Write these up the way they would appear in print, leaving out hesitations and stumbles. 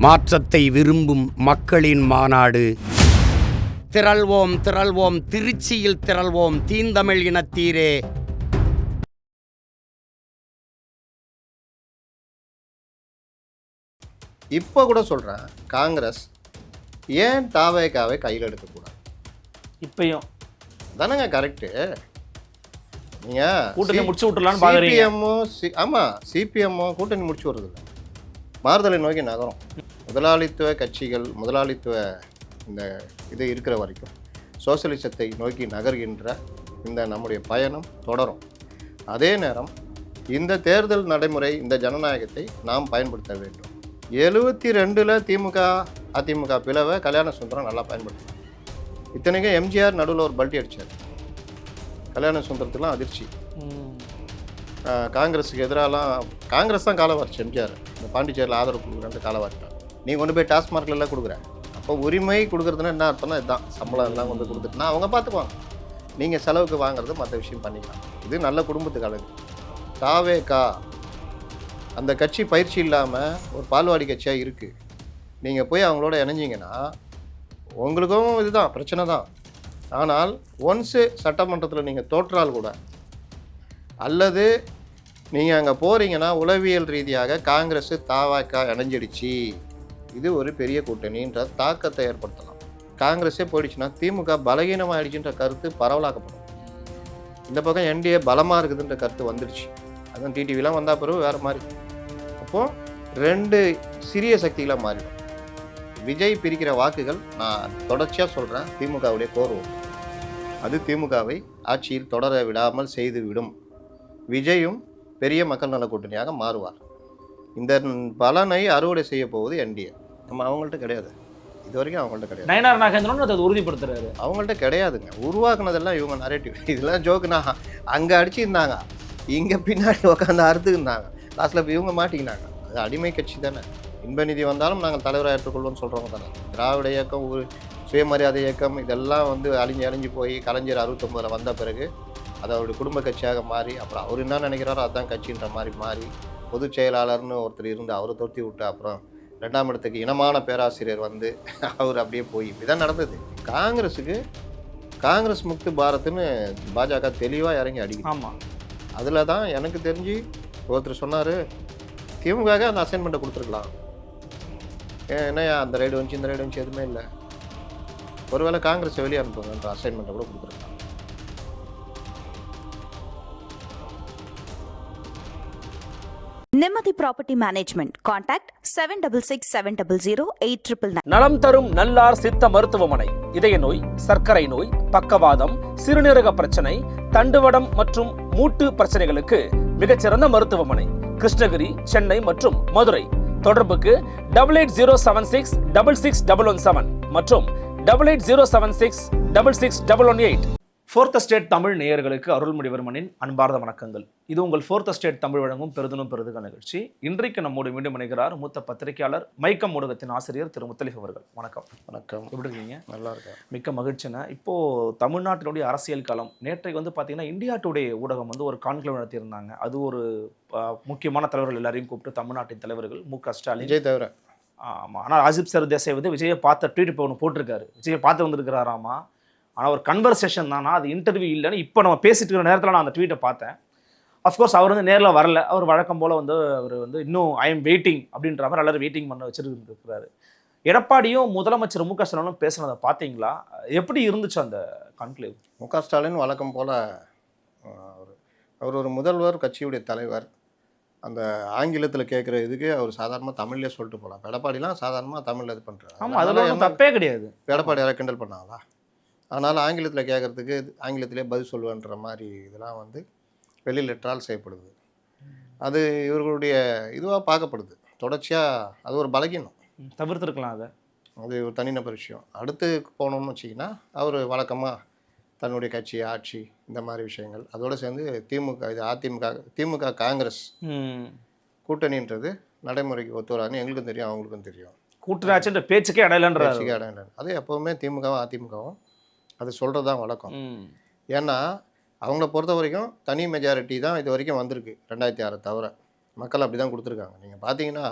மாற்றத்தை விரும்பும் மக்களின் மாநாடு. திரள்வோம் திரள்வோம், திருச்சியில் திரள்வோம், தீந்தமிழ் இனத்தீரே. இப்போ கூட சொல்கிறேன், காங்கிரஸ் ஏன் தாவேகாவை கையில் எடுக்கக்கூடாது? இப்பயும் தானங்க கரெக்டு. நீங்கள் கூட்டணி முடிச்சு விட்டுலான்னு பாக்குறீங்க. ஆமாம், சிபிஎம்மும் கூட்டணி முடிச்சு விடுறதில்ல, மாறுதலை நோக்கி நகரும். முதலாளித்துவ கட்சிகள், முதலாளித்துவ இந்த இது இருக்கிற வரைக்கும் சோசியலிசத்தை நோக்கி நகர்கின்ற இந்த நம்முடைய பயணம் தொடரும். அதே நேரம் இந்த தேர்தல் நடைமுறை, இந்த ஜனநாயகத்தை நாம் பயன்படுத்த வேண்டும். 72 திமுக அதிமுக பிளவை கல்யாண சுந்தரம் நல்லா பயன்படுத்தினார். இத்தனைக்கும் எம்ஜிஆர் நடுவில் ஒரு பல்ட்டி அடித்தார். கல்யாண சுந்தரத்துலாம் அதிர்ச்சி. காங்கிரஸுக்கு எதிராலாம் காங்கிரஸ் தான் காலவாரிச்சு. எம்ஜிஆர் இந்த பாண்டிச்சேரியில் ஆதரவு கொடுக்குறேன்ட்டு காலவாரிட்டார். நீ கொண்டு போய் டாஸ்மார்க்லாம் கொடுக்குற, அப்போ உரிமை கொடுக்குறதுன்னா என்ன அர்த்தம்னா இதுதான், சம்பளம் எல்லாம் கொண்டு கொடுத்துட்டுனா அவங்க பார்த்துக்குவாங்க, நீங்கள் செலவுக்கு வாங்குறது மற்ற விஷயம் பண்ணிக்கலாம். இது நல்ல குடும்பத்துக்கு அழகு. தாவேகா அந்த கட்சி பயிற்சி இல்லாமல் ஒரு பால்வாடி கட்சியாக இருக்குது. நீங்கள் போய் அவங்களோட இணைஞ்சிங்கன்னா உங்களுக்கும் இதுதான் பிரச்சனை தான். ஆனால் ஒன்ஸு சட்டமன்றத்தில் நீங்கள் தோற்றால் கூட, அல்லது நீங்கள் அங்கே போகிறீங்கன்னா உளவியல் ரீதியாக காங்கிரஸ் தாவேகா இணைஞ்சிடுச்சு, இது ஒரு பெரிய கூட்டணின்ற தாக்கத்தை ஏற்படுத்தலாம். காங்கிரஸே போயிடுச்சுன்னா திமுக பலகீனமாகிடுச்சுன்ற கருத்து பரவலாக்கப்படும். இந்த பக்கம் என்டிஏ பலமாக இருக்குதுன்ற கருத்து வந்துடுச்சு. அதுவும் டிடிவிலாம் வந்தால் பிறகு வேறு மாதிரி. அப்போது 2 சிறிய சக்திகளாக மாறிடும். விஜய் பிரிக்கிற வாக்குகள், நான் தொடர்ச்சியாக சொல்கிறேன், திமுகவுடைய கோர்வம். அது திமுகவை ஆட்சியில் தொடர விடாமல் செய்துவிடும். விஜயும் பெரிய மக்கள் நல கூட்டணியாக மாறுவார். இந்த பலனை அறுவடை செய்ய போவது என்டிஏ. நம்ம அவங்கள்ட்ட கிடையாது, இது வரைக்கும் அவங்கள்ட்ட கிடையாது. நயனார் நாகேந்திரன் அதை உறுதிப்படுத்துறாரு. அவங்கள்ட்ட கிடையாதுங்க. உருவாக்குனதெல்லாம் இவங்க நரேட்டிவ். இதெல்லாம் ஜோக்குனா அங்கே அடிச்சுருந்தாங்க, இங்கே பின்னாடி உட்காந்து அறுத்துருந்தாங்க, லாஸ்ட்டில் இப்போ இவங்க மாட்டிக்கினாங்க. அது அடிமை கட்சி தானே. இன்ப நிதி வந்தாலும் நாங்கள் தலைவராக ஏற்றுக்கொள்வோம்னு சொல்கிறவங்க தானே. திராவிட இயக்கம், ஒரு சுயமரியாதை இயக்கம், இதெல்லாம் அழிஞ்சு போய் கலைஞர் 69 வந்த பிறகு அது அவருடைய குடும்ப கட்சியாக மாறி, அப்புறம் அவர் என்ன நினைக்கிறாரோ அதுதான் கட்சின்ற மாதிரி மாறி, பொதுச் செயலாளர்னு ஒருத்தர் இருந்து அவரை தொட்டி விட்டு, அப்புறம் 2ஆம் இடத்துக்கு இனமான பேராசிரியர் வந்து அவர் அப்படியே போய் இப்படிதான் நடந்தது. காங்கிரஸுக்கு காங்கிரஸ் முக்து பாரத்னு பாஜக தெளிவாக இறங்கி அடிக்கும். ஆமாம், அதில் தான் எனக்கு தெரிஞ்சு ஒருத்தர் சொன்னார், திமுக அந்த அசைன்மெண்ட்டை கொடுத்துருக்கலாம். என்னையா அந்த ரைடு வந்துச்சு, இந்த ரைடு வந்துச்சு, எதுவுமே இல்லை. ஒருவேளை காங்கிரஸை வெளியே அனுப்புங்கன்ற அசைன்மெண்ட்டை கூட கொடுத்துருக்கலாம். நிம்மதி ப்ராப்பர்ட்டி மேனேஜ்மெண்ட். கான்டாக்ட் 7667008999. நலம் தரும் நல்லார் சித்த மருத்துவமனை. இதய நோய், சர்க்கரை நோய், பக்கவாதம், சிறுநீரக பிரச்சனை, தண்டுவடம் மற்றும் மூட்டு பிரச்சனைகளுக்கு மிகச்சிறந்த மருத்துவமனை. கிருஷ்ணகிரி, சென்னை மற்றும் மதுரை. தொடர்புக்கு 8807666117 மற்றும் 8807666118. ஃபோர்த் ஸ்டேட் தமிழ் நேயர்களுக்கு அருள்மொழிவர்மனின் அன்பார்ந்த வணக்கங்கள். இது உங்கள் ஃபோர்த் ஸ்டேட் தமிழ் வழங்கும் பெருதனும் பெருதுக நிகழ்ச்சி. இன்றைக்கு நம்மோடு மீண்டும் இணைகிறார் மூத்த பத்திரிகையாளர், மைக்கம் ஊடகத்தின் ஆசிரியர் திரு முத்தலிஃப் அவர்கள். வணக்கம். வணக்கம். எப்படி இருக்கீங்க? நல்லா இருக்கேன். மிக்க மகிழ்ச்சினா. இப்போது தமிழ்நாட்டினுடைய அரசியல் களம், நேற்றைக்கு பார்த்தீங்கன்னா இந்தியா டுடே ஊடகம் ஒரு கான்க்ளேவ் நடத்தியிருந்தாங்க. அது ஒரு முக்கியமான தலைவர்கள் எல்லாரையும் கூப்பிட்டு, தமிழ்நாட்டின் தலைவர்கள் மு.க. ஸ்டாலின், விஜய் தவிர. ஆமாம். ஆனால் ராஜீப் சர்தேசாய் விஜயை பார்த்த ட்வீட் இப்போ ஒன்று போட்டிருக்காரு. விஜயை பார்த்து வந்திருக்கிறாராமா. ஆனால் ஒரு கன்வர்சேஷன் தானா, அது இன்டர்வியூ இல்லைன்னு இப்போ நம்ம பேசிட்டு இருக்கிற நேரத்தில் நான் அந்த ட்வீட்டை பார்த்தேன். அஃப்கோர்ஸ் அவர் நேரில் வரல. அவர் வழக்கம் போல் அவர் இன்னும் ஐ எம் வெயிட்டிங் அப்படின்ற மாதிரி எல்லாரும் வெயிட்டிங் பண்ண வச்சுருக்கிறாரு. எடப்பாடியும் முதலமைச்சர் மு.க. ஸ்டாலினும் பேசுனதை பார்த்தீங்களா? எப்படி இருந்துச்சு அந்த கான்க்ளேவ்? மு.க. ஸ்டாலின் வழக்கம் போல் அவர் ஒரு முதல்வர், கட்சியுடைய தலைவர். அந்த ஆங்கிலத்தில் கேட்குற இதுக்கு அவர் சாதாரணமாக தமிழ்லேயே சொல்லிட்டு போகலாம். எடப்பாடிலாம் சாதாரணமாக தமிழில் இது பண்ணுறாரு. ஆமாம், அதெல்லாம் தப்பே கிடையாது. எடப்பாடி யாரை கிண்டல் பண்ணாங்களா? அதனால் ஆங்கிலத்தில் கேட்குறதுக்கு ஆங்கிலத்திலே பதில் சொல்லுவேன்ற மாதிரி இதெல்லாம் வெளியில் ட்ரால் செய்யப்படுது. அது இவர்களுடைய இதுவாக பார்க்கப்படுது தொடர்ச்சியாக. அது ஒரு பலகீனம், தவிர்த்துருக்கலாம். அது ஒரு தனிநபர் விஷயம். அடுத்து போனோம்னு வச்சிங்கன்னா அவர் வழக்கமாக தன்னுடைய கட்சி, ஆட்சி, இந்த மாதிரி விஷயங்கள், அதோடு சேர்ந்து திமுக, இது திமுக காங்கிரஸ் கூட்டணின்றது நடைமுறைக்கு ஒத்து வராதுன்னு எங்களுக்கும் தெரியும், அவங்களுக்கும் தெரியும். கூட்டணி பேச்சுக்கே இடையிலன்ற அது எப்போவுமே திமுகவும் அதிமுகவும் அது சொல்கிறது தான் வழக்கம். ஏன்னா அவங்கள பொறுத்த வரைக்கும் தனி மெஜாரிட்டி தான் இது வரைக்கும் வந்திருக்கு, 2006 தவிர. மக்கள் அப்படி தான் கொடுத்துருக்காங்க. நீங்கள் பார்த்தீங்கன்னா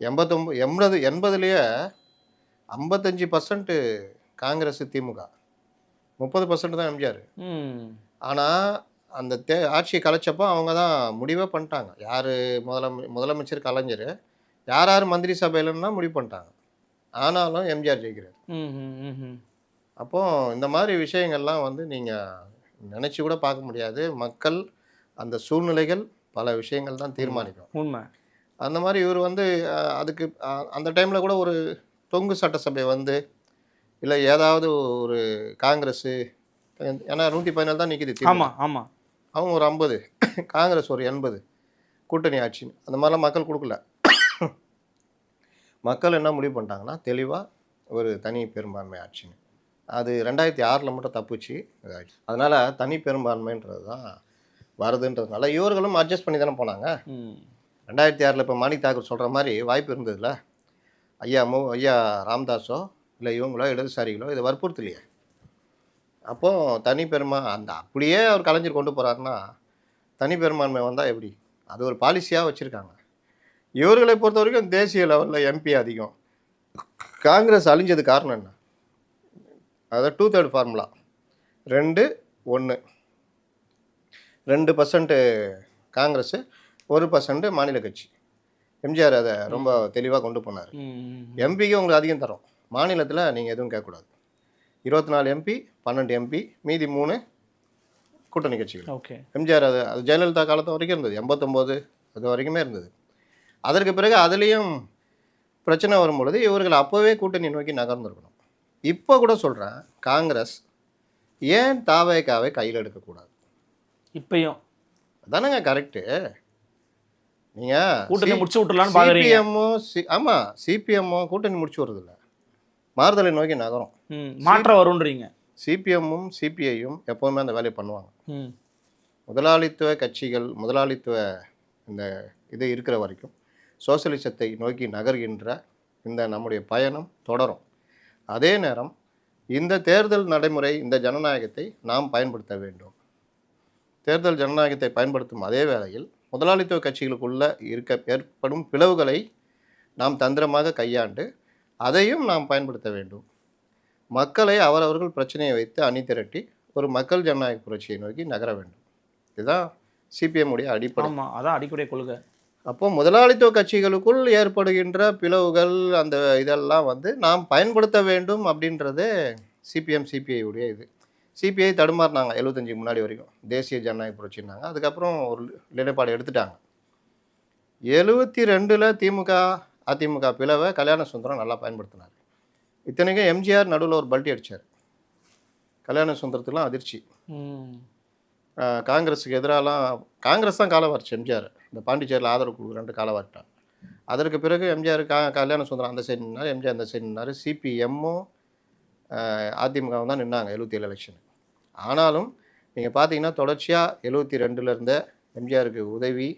எண்பதுலேயே 55% காங்கிரஸ், திமுக, 30% தான் எம்ஜிஆர். ஆனால் அந்த ஆட்சியை கலைச்சப்போ அவங்க தான் முடிவே பண்ணிட்டாங்க. யார் முதலமைச்சர் கலைஞர், யார் யார் மந்திரி சபையிலன்னா முடிவு பண்ணிட்டாங்க. ஆனாலும் எம்ஜிஆர் ஜெயிக்கிறார். அப்போது இந்த மாதிரி விஷயங்கள்லாம் வந்து நீங்கள் நினச்சி கூட பார்க்க முடியாது. மக்கள், அந்த சூழ்நிலைகள், பல விஷயங்கள் தான் தீர்மானிக்கும். உண்மை. அந்த மாதிரி இவர் வந்து அதுக்கு அந்த டைமில் கூட ஒரு தொங்கு சட்டசபை வந்து, இல்லை ஏதாவது ஒரு காங்கிரஸு, ஏன்னா 114 தான் நிற்கிது. ஆமாம் ஆமாம். அவங்க ஒரு 50, காங்கிரஸ் ஒரு 80, கூட்டணி ஆட்சின்னு அந்த மாதிரிலாம் மக்கள் கொடுக்கல. மக்கள் என்ன முடிவு பண்ணிட்டாங்கன்னா, தெளிவாக ஒரு தனி பெரும்பான்மை ஆட்சின்னு. அது 2006 மட்டும் தப்புச்சு இதாகிடுச்சு. அதனால் தனி பெரும்பான்மைன்றது தான் வருதுன்றதுனால இவர்களும் அட்ஜஸ்ட் பண்ணி தானே போனாங்க. 2006 இப்போ மாணிக் தாக்கூர் சொல்கிற மாதிரி வாய்ப்பு இருந்ததுல, ஐயா ராம்தாஸோ இல்லை இவங்களோ இடதுசாரிகளோ இதை வற்புறுத்தலையே. அப்போது தனி அந்த அப்படியே அவர் கலைஞர் கொண்டு போகிறாருன்னா தனி பெரும்பான்மை வந்தால் எப்படி? அது ஒரு பாலிசியாக வச்சுருக்காங்க. இவர்களை பொறுத்த வரைக்கும் தேசிய லெவலில் எம்பி அதிகம். காங்கிரஸ் அழிஞ்சது காரணம் என்ன? அதாவது 2/3 ஃபார்முலா, 2-1, 2% காங்கிரஸு, 1% மாநில கட்சி. எம்ஜிஆர் அதை ரொம்ப தெளிவாக கொண்டு போனார். எம்பிக்கு உங்களுக்கு அதிகம் தரும், மாநிலத்தில் நீங்கள் எதுவும் கேட்கக்கூடாது. 24 எம்பி, 12 எம்பி, மீதி 3 கூட்டணி கட்சிகள். ஓகே. எம்ஜிஆர் அது ஜெயலலிதா காலத்து வரைக்கும் இருந்தது, 89 அது வரைக்குமே இருந்தது. அதற்கு பிறகு அதுலேயும் பிரச்சனை வரும்பொழுது இவர்கள் அப்போவே கூட்டணி நோக்கி நகர்ந்துருக்கணும். இப்போ கூட சொல்கிறேன், காங்கிரஸ் ஏன் தாவேகாவை கையில் எடுக்கக்கூடாது? இப்பயும் அதானங்க கரெக்டு. நீங்கள் கூட்டணி முடிச்சு விட்டுலான்னு பார்க்குறீங்க. ஆமாம், சிபிஎம்மோ கூட்டணி முடிச்சு வருதில்ல, மாறுதலை நோக்கி நகரும், மாற்றம் வரும்ன்றீங்க. சிபிஎம்மும் சிபிஐயும் எப்போவுமே அந்த வேலையை பண்ணுவாங்க. முதலாளித்துவ கட்சிகள், முதலாளித்துவ இந்த இது இருக்கிற வரைக்கும் சோசலிசத்தை நோக்கி நகர்கின்ற இந்த நம்முடைய பயணம் தொடரும். அதே நேரம் இந்த தேர்தல் நடைமுறை, இந்த ஜனநாயகத்தை நாம் பயன்படுத்த வேண்டும். தேர்தல் ஜனநாயகத்தை பயன்படுத்தும் அதே வேளையில் முதலாளித்துவ கட்சிகளுக்குள்ள ஏற்படும் பிளவுகளை நாம் தந்திரமாக கையாண்டு அதையும் நாம் பயன்படுத்த வேண்டும். மக்களை அவரவர்கள் பிரச்சனையை வைத்து அணி திரட்டி ஒரு மக்கள் ஜனநாயக புரட்சியை நோக்கி நகர வேண்டும். இதுதான் சிபிஎம் உடைய அடிப்படை. அதான் அடிப்படை கொள்கை. அப்போ முதலாளித்துவ கட்சிகளுக்குள் ஏற்படுகின்ற பிளவுகள், அந்த இதெல்லாம் வந்து நாம் பயன்படுத்த வேண்டும் அப்படின்றது சிபிஎம் சிபிஐ உடைய இது. சிபிஐ தடுமாறினாங்க 75 முன்னாடி வரைக்கும், தேசிய ஜனநாயக புரட்சினாங்க. அதுக்கப்புறம் ஒரு நிலைப்பாடு எடுத்துட்டாங்க. 72 திமுக அதிமுக பிளவை கல்யாண சுந்தரம் நல்லா பயன்படுத்தினார். இத்தனைக்கும் எம்ஜிஆர் நடுவில் ஒரு பல்ட்டி அடித்தார். கல்யாண சுந்தரத்துலாம் அதிர்ச்சி. காங்கிரஸுக்கு எதிராலாம் காங்கிரஸ் தான் காலவாரிச்சு எம்ஜிஆர். இந்த பாண்டிச்சேரியில் ஆதரவு கொடுக்குறேன்ட்டு காலவாரிட்டான். அதற்கு பிறகு எம்ஜிஆர் கல்யாண சுந்தரம் அந்த சைடு நின்னார், எம்ஜிஆர் அந்த சைடு நின்னார். சிபிஎம்மும் அதிமுகவும் தான் நின்னாங்க 77 எலெக்ஷன். ஆனாலும் நீங்கள் பார்த்தீங்கன்னா தொடர்ச்சியாக 72 இருந்த எம்ஜிஆருக்கு உதவி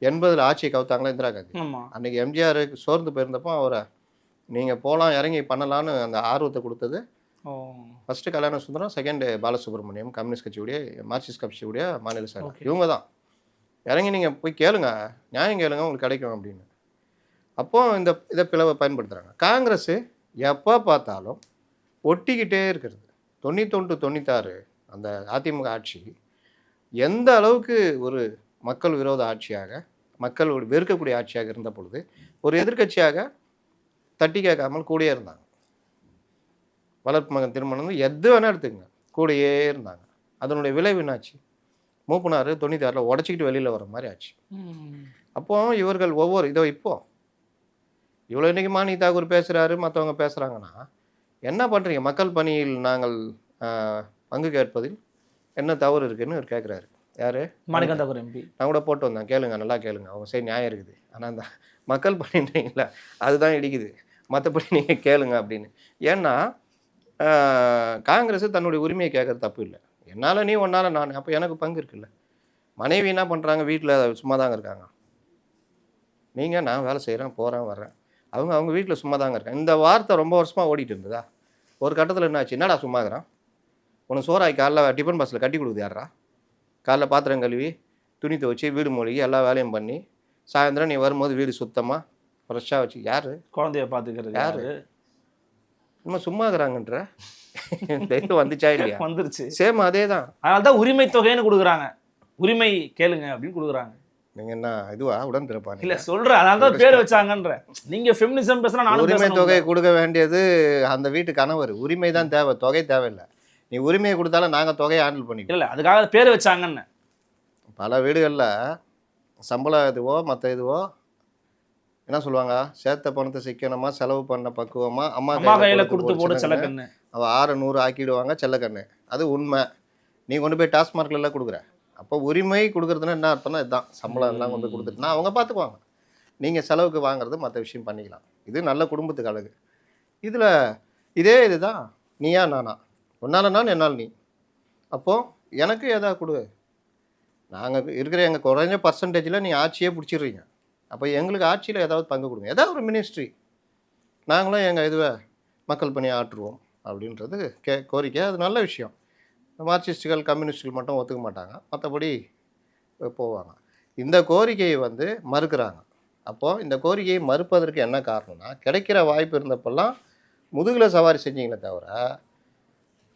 80 ஆட்சியை கவுத்தாங்களா இந்திரா காந்தி. அன்றைக்கி எம்ஜிஆருக்கு சோர்ந்து போயிருந்தப்போ அவரை நீங்கள் போகலாம் இறங்கி பண்ணலான்னு அந்த ஆர்வத்தை கொடுத்தது first Kalyana Sundaram, second Balasubramaniam, communist கட்சியுடைய, மார்க்சிஸ்ட் கட்சியுடைய மாநில செயலர். இவங்க தான் இறங்கி நீங்கள் போய் கேளுங்க, நியாயம் கேளுங்க, உங்களுக்கு கிடைக்கும் அப்படின்னு. அப்போது இதை பிளவை பயன்படுத்துகிறாங்க. காங்கிரஸ் எப்போ பார்த்தாலும் ஒட்டிக்கிட்டே இருக்கிறது. 91 96 அந்த அதிமுக ஆட்சி எந்த அளவுக்கு ஒரு மக்கள் விரோத ஆட்சியாக, மக்கள் வெறுக்கக்கூடிய ஆட்சியாக இருந்த பொழுது ஒரு எதிர்கட்சியாக தட்டி கேட்காமல் கூடயே இருந்தாங்க. வளர்ப்பு மகன் திருமணம் எது வேணால் எடுத்துக்கங்க, கூடயே இருந்தாங்க. அதனுடைய விளைவு என்னாச்சு? மூப்பனார் 96 உடச்சிக்கிட்டு வெளியில் வர மாதிரி ஆச்சு. அப்போது இவர்கள் ஒவ்வொரு இவ்வளோ இன்றைக்கி மாணிக் தாக்கூர் பேசுகிறாரு, மற்றவங்க பேசுகிறாங்கன்னா என்ன பண்ணுறீங்க? மக்கள் பணியில் நாங்கள் பங்கு கேட்பதில் என்ன தவறு இருக்குதுன்னு இவர் கேட்குறாரு. யார்? மாணிக் தாக்கூர் எம்பி. நான் கூட போட்டு வந்தேன், கேளுங்க, நல்லா கேளுங்க, அவங்க சரி நியாயம் இருக்குது. ஆனால் அந்த மக்கள் பணின்றீங்களா அதுதான் இடிக்குது, மற்றபடி நீங்கள் கேளுங்க அப்படின்னு. ஏன்னா காங்கிரஸ் தன்னுடைய உரிமையை கேட்குறது தப்பு இல்லை. என்னால் நீ ஒன்றால் நான், அப்போ எனக்கு பங்கு இருக்குல்ல. மனைவி என்ன பண்ணுறாங்க? வீட்டில் சும்மா தாங்க இருக்காங்க. நீங்கள் நான் வேலை செய்கிறேன், போகிறேன், வர்றேன், அவங்க வீட்டில் சும்மா தாங்க இருக்காங்க. இந்த வார்த்தை ரொம்ப வருஷமாக ஓடிட்டு இருந்ததா? ஒரு கட்டத்தில் என்னாச்சு? என்னடா சும்மா இருக்கிறான், உனக்கு சோறாய் காலைல டிஃபன் பாக்ஸில் கட்டி கொடுக்குது யாரா? காலைல பாத்திரம் கழுவி, துணி துவச்சி, வீடு மொழிகி எல்லா வேலையும் பண்ணி, சாயந்தரம் நீ வரும்போது வீடு சுத்தமாக ஃப்ரெஷ்ஷாக வச்சு யார் குழந்தைய பார்த்துக்கிறது யாரு இன்னும் சும்மா இருக்கிறாங்கன்ற இது வந்துச்சா இல்லையா? வந்துருச்சு. சேம் அதே தான். அதனால தான் உரிமை தொகைன்னு கொடுக்குறாங்க. உரிமை கேளுங்க அப்படின்னு கொடுக்குறாங்க. நீங்கள் என்ன இதுவா உடன் பிறப்பாங்க? இல்லை சொல்கிறேன், அதனால தான் பேர் வச்சாங்கன்ற. நீங்கள் ஃபெமினிசம் பேசுனா நானும் உரிமை தொகை கொடுக்க வேண்டியது அந்த வீட்டு கணவர். உரிமை தான் தேவை, தொகை தேவையில்லை. நீ உரிமையை கொடுத்தாலும் நாங்கள் தொகையை ஹேண்டில் பண்ணிக்கலாம். இல்லை அதுக்காக பேர் வச்சாங்கன்னு. பல வீடுகளில் சம்பளம் இதுவோ மற்ற இதுவோ என்ன சொல்லுவாங்க, சேர்த்த பணத்தை சிக்கனமா செலவு பண்ண பக்குவமா அம்மா கையில கொடுத்து போட செல்லக்கண்ணு, அவள் 600 ஆக்கிடுவாங்க செல்லக்கண்ணு. அது உண்மை. நீ கொண்டு போய் டாஸ்மார்க்ல எல்லாம் கொடுக்குற. அப்போ உரிமை கொடுக்குறதுன்னா என்ன அர்த்தம்னா இதுதான், சம்பளம் எல்லாம் கொண்டு கொடுத்துட்டுனா அவங்க பார்த்துக்குவாங்க. நீங்கள் செலவுக்கு வாங்குறது மற்ற விஷயம் பண்ணிக்கலாம். இது நல்ல குடும்பத்துக்கு அழகு. இதில் இதே இதுதான், நீயா நானா, ஒன்றால் நான் என்னால் நீ. அப்போது எனக்கு எதாவது கொடு. நாங்கள் இருக்கிற எங்கள் குறைஞ்ச பர்சன்டேஜில் நீ ஆட்சியே பிடிச்சிடுறீங்க. அப்போ எங்களுக்கு ஆட்சியில் ஏதாவது பங்கு கொடுங்க, ஏதாவது ஒரு மினிஸ்ட்ரி. நாங்களும் எங்கள் இதுவை மக்கள் பணி ஆற்றுவோம் அப்படின்றது கோரிக்கை. அது நல்ல விஷயம். மார்க்சிஸ்டுகள் கம்யூனிஸ்டுகள் மட்டும் ஒத்துக்க மாட்டாங்க, மற்றபடி போவாங்க. இந்த கோரிக்கையை மறுக்கிறாங்க. அப்போது இந்த கோரிக்கையை மறுப்பதற்கு என்ன காரணம்னா, கிடைக்கிற வாய்ப்பு இருந்தப்பெல்லாம் முதுகில் சவாரி செஞ்சீங்களே தவிர,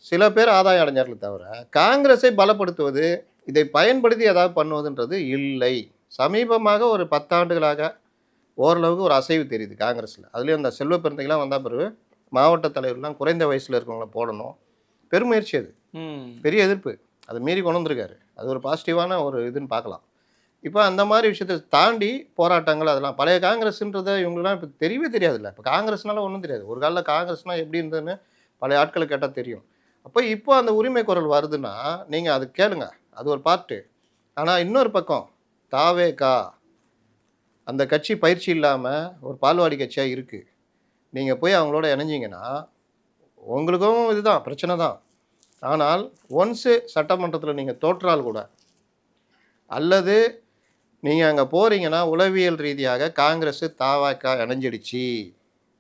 சில பேர் ஆதாயம் அடைஞ்சார்களே தவிர, காங்கிரஸை பலப்படுத்துவது, இதை பயன்படுத்தி ஏதாவது பண்ணுவதுன்றது இல்லை. சமீபமாக ஒரு 10 ஆண்டுகளாக ஓரளவுக்கு ஒரு அசைவு தெரியுது காங்கிரஸில். அதுலேயும் அந்த செல்வ பெருந்தைகள்லாம் வந்தால் பிறகு மாவட்ட தலைவர்லாம் குறைந்த வயசில் இருக்கவங்கள போடணும். பெருமுயற்சி, அது பெரிய எதிர்ப்பு, அதை மீறி கொண்டு வந்திருக்காரு. அது ஒரு பாசிட்டிவான ஒரு இதுன்னு பார்க்கலாம். இப்போ அந்த மாதிரி விஷயத்தை தாண்டி போராட்டங்கள் அதெல்லாம் பழைய காங்கிரஸ்ன்றதை இவங்கெல்லாம் இப்போ தெரியவே தெரியாதுல்ல. இப்போ காங்கிரஸ்னால ஒன்றும் தெரியாது. ஒரு காலில் காங்கிரஸ்னால் எப்படி இருந்ததுன்னு பழைய ஆட்களை கேட்டால் தெரியும். அப்போ இப்போ அந்த உரிமை குரல் வருதுன்னா நீங்கள் அது கேளுங்க, அது ஒரு பார்ட்டு. ஆனால் இன்னொரு பக்கம் தாவேகா அந்த கட்சி பயிற்சி இல்லாமல் ஒரு பால்வாடி கட்சியாக இருக்குது. நீங்கள் போய் அவங்களோட இணைஞ்சிங்கன்னா உங்களுக்கும் இதுதான் பிரச்சனை தான். ஆனால் ஒன்ஸு சட்டமன்றத்தில் நீங்கள் தோற்றால் கூட, அல்லது நீங்கள் அங்கே போகிறீங்கன்னா உளவியல் ரீதியாக காங்கிரஸு தாவேகா இணைஞ்சிடுச்சு,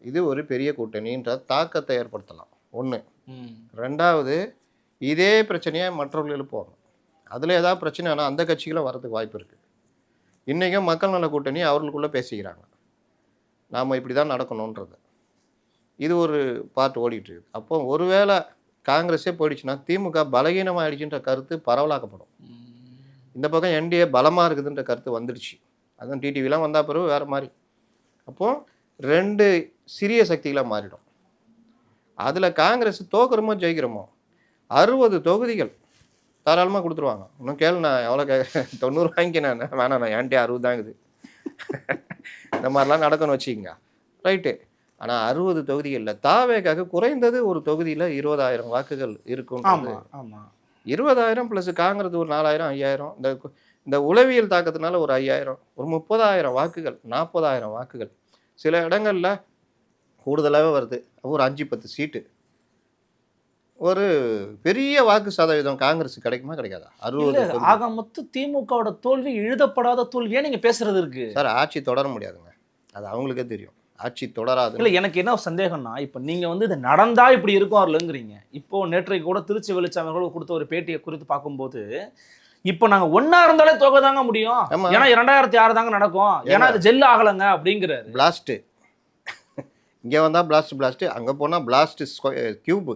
இது ஒரு பெரிய கூட்டணின்ற தாக்கத்தை ஏற்படுத்தலாம். ஒன்று. ரெண்டாவது, இதே பிரச்சனையை மற்றவர்களுக்கு போகணும். அதில் ஏதாவது பிரச்சனைனா அந்த கட்சிகளும் வரதுக்கு வாய்ப்பு இருக்குது. இன்றைக்கும் மக்கள் நல கூட்டணி அவர்களுக்குள்ளே பேசிக்கிறாங்க, நாம் இப்படி தான் நடக்கணுன்றது. இது ஒரு பார்ட் ஓடிட்டுருக்கு. அப்போ ஒருவேளை காங்கிரஸே போயிடுச்சுன்னா திமுக பலகீனமாகிடுச்சுன்ற கருத்து பரவலாக்கப்படும். இந்த பக்கம் என்டிஏ பலமாக இருக்குதுன்ற கருத்து வந்துடுச்சு. அதுவும் டிடிவிலாம் வந்தால் பிறகு வேறு மாதிரி. அப்போது 2 சிறிய சக்திகளாக மாறிடும். அதில் காங்கிரஸ் தோக்குறமோ ஜெயிக்கிறோமோ 60 தொகுதிகள் தாராளமாக கொடுத்துருவாங்க. இன்னும் கேளு, நான் எவ்வளோ 90 வாங்கிக்க, நான் வேணாம், நான் ஏன்ட்டே 60 தாங்குது. இந்த மாதிரிலாம் நடக்கணும்னு வச்சுக்கோங்க, ரைட்டு. ஆனால் 60 தொகுதிகளில் தாவேகாக குறைந்தது ஒரு தொகுதியில் 20,000 வாக்குகள் இருக்கும். 20,000 ப்ளஸ் காங்கிரஸ் ஒரு 4,000 5,000, இந்த உளவியல் தாக்கத்தினால ஒரு 5,000, ஒரு 30,000 வாக்குகள், 40,000 வாக்குகள். சில இடங்களில் கூடுதலாகவே வருது. ஒரு 5-10 சீட்டு, ஒரு பெரிய வாக்கு சதவீதம் காங்கிரஸ் கிடைக்குமா கிடைக்காதா? 60. ஆக மொத்தம் திமுகவோட தோல்வி எழுதப்படாத தோல்வியே நீங்க பேசுறது இருக்கு சார். ஆட்சி தொடர முடியாதுங்க, அது அவங்களுக்கே தெரியும். ஆட்சி தொடராது. இல்லை, எனக்கு என்ன சந்தேகம்னா, இப்போ நீங்கள் இது நடந்தா இப்படி இருக்கும் அவர்களுங்கிறீங்க. இப்போ நேற்றைக்கு கூட திருச்சி வெளிச்சாமிகள் கொடுத்த ஒரு பேட்டியை குறித்து பார்க்கும்போது, இப்போ நாங்கள் ஒன்றா இருந்தாலே தொகை தாங்க முடியும், ஏன்னா 2006 தாங்க நடக்கும், ஏன்னா அது ஜெல் ஆகலைங்க அப்படிங்கிறாரு. பிளாஸ்ட்டு இங்கே வந்தால் பிளாஸ்ட்டு, அங்கே போனால் பிளாஸ்ட் கியூபு.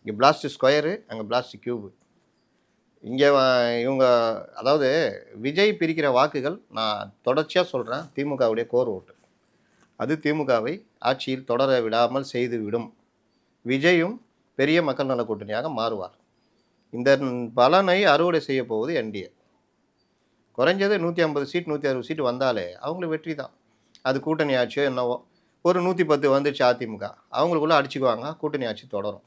இங்கே பிளாஸ்ட் ஸ்கொயரு, அங்கே பிளாஸ்ட் கியூபு. இங்கே இவங்க அதாவது விஜய் பிரிக்கிற வாக்குகள், நான் தொடர்ச்சியாக சொல்கிறேன், திமுகவுடைய கோர் ஓட்டு. அது திமுகவை ஆட்சியில் தொடர விடாமல் செய்துவிடும். விஜயும் பெரிய மக்கள் நல கூட்டணியாக மாறுவார். இந்த பலனை அறுவடை செய்ய போவது என்டிஏ. குறைஞ்சது 150 சீட் 160 சீட் வந்தாலே அவங்களுக்கு வெற்றி தான். அது கூட்டணி ஆட்சியோ என்னவோ. ஒரு 110 வந்துடுச்சு அதிமுக, அவங்களுக்குள்ளே அடிச்சுக்குவாங்க, கூட்டணி ஆட்சி தொடரும்.